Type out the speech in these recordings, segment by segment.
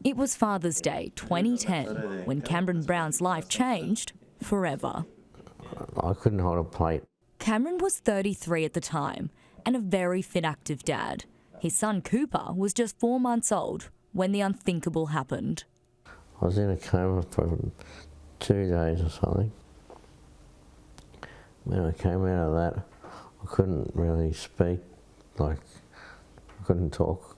It was Father's Day 2010 when Cameron Brown's life changed forever. I couldn't hold a plate. Cameron was 33 at the time and a very fit, active dad. His son Cooper was just 4 months old when the unthinkable happened. I was in a coma for 2 days or something. When I came out of that, I couldn't really speak, I couldn't talk.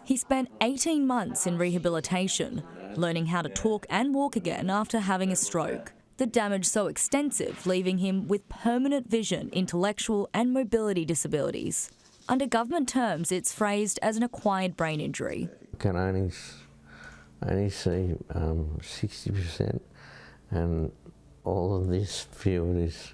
He spent 18 months in rehabilitation, learning how to talk and walk again after having a stroke. The damage so extensive, leaving him with permanent vision, intellectual and mobility disabilities. Under government terms, it's phrased as an acquired brain injury. I can only see 60%, and all of this field is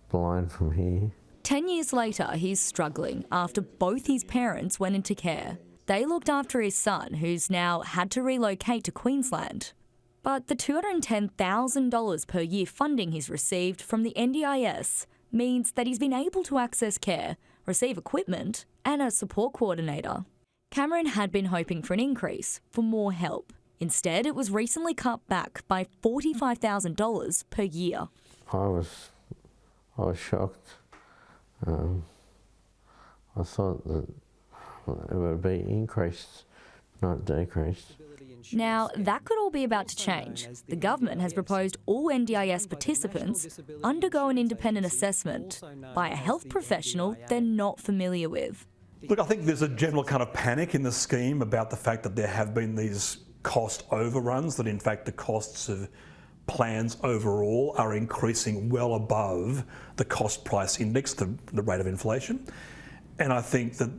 blind from here. 10 years later, he's struggling after both his parents went into care. They looked after his son, who's now had to relocate to Queensland. But the $210,000 per year funding he's received from the NDIS means that he's been able to access care, receive equipment and a support coordinator. Cameron had been hoping for an increase, for more help. Instead, it was recently cut back by $45,000 per year. I was shocked. I thought that it would be increased, not decreased. Now, that could all be about to change. The government has proposed all NDIS participants undergo an independent assessment by a health professional they're not familiar with. Look, I think there's a general kind of panic in the scheme about the fact that there have been these cost overruns, that in fact the costs of plans overall are increasing well above the cost price index, the rate of inflation. And I think that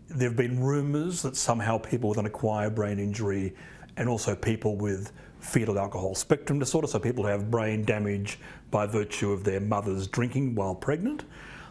there have been rumours that somehow people with an acquired brain injury and also people with fetal alcohol spectrum disorder, so people who have brain damage by virtue of their mother's drinking while pregnant,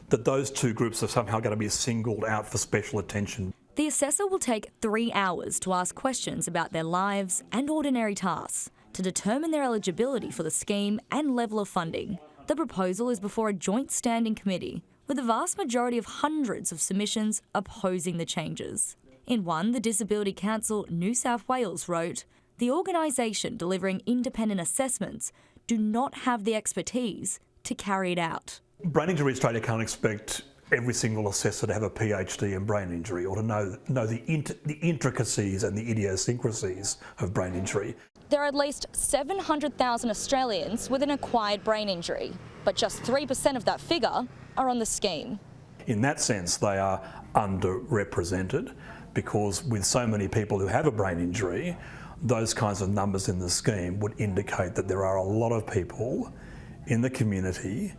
that those two groups are somehow going to be singled out for special attention. The assessor will take 3 hours to ask questions about their lives and ordinary tasks to determine their eligibility for the scheme and level of funding. The proposal is before a joint standing committee, with the vast majority of hundreds of submissions opposing the changes. In one, the Disability Council New South Wales wrote, "The organisation delivering independent assessments do not have the expertise to carry it out." Brain Injury Australia can't expect every single assessor to have a PhD in brain injury or to know the intricacies and the idiosyncrasies of brain injury. There are at least 700,000 Australians with an acquired brain injury, but just 3% of that figure are on the scheme. In that sense, they are underrepresented, because with so many people who have a brain injury, those kinds of numbers in the scheme would indicate that there are a lot of people in the community,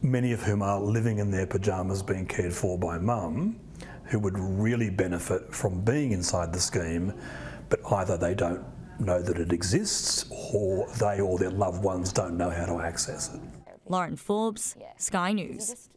many of whom are living in their pyjamas being cared for by mum, who would really benefit from being inside the scheme, but either they don't know that it exists or they or their loved ones don't know how to access it. Lauren Forbes, Sky News.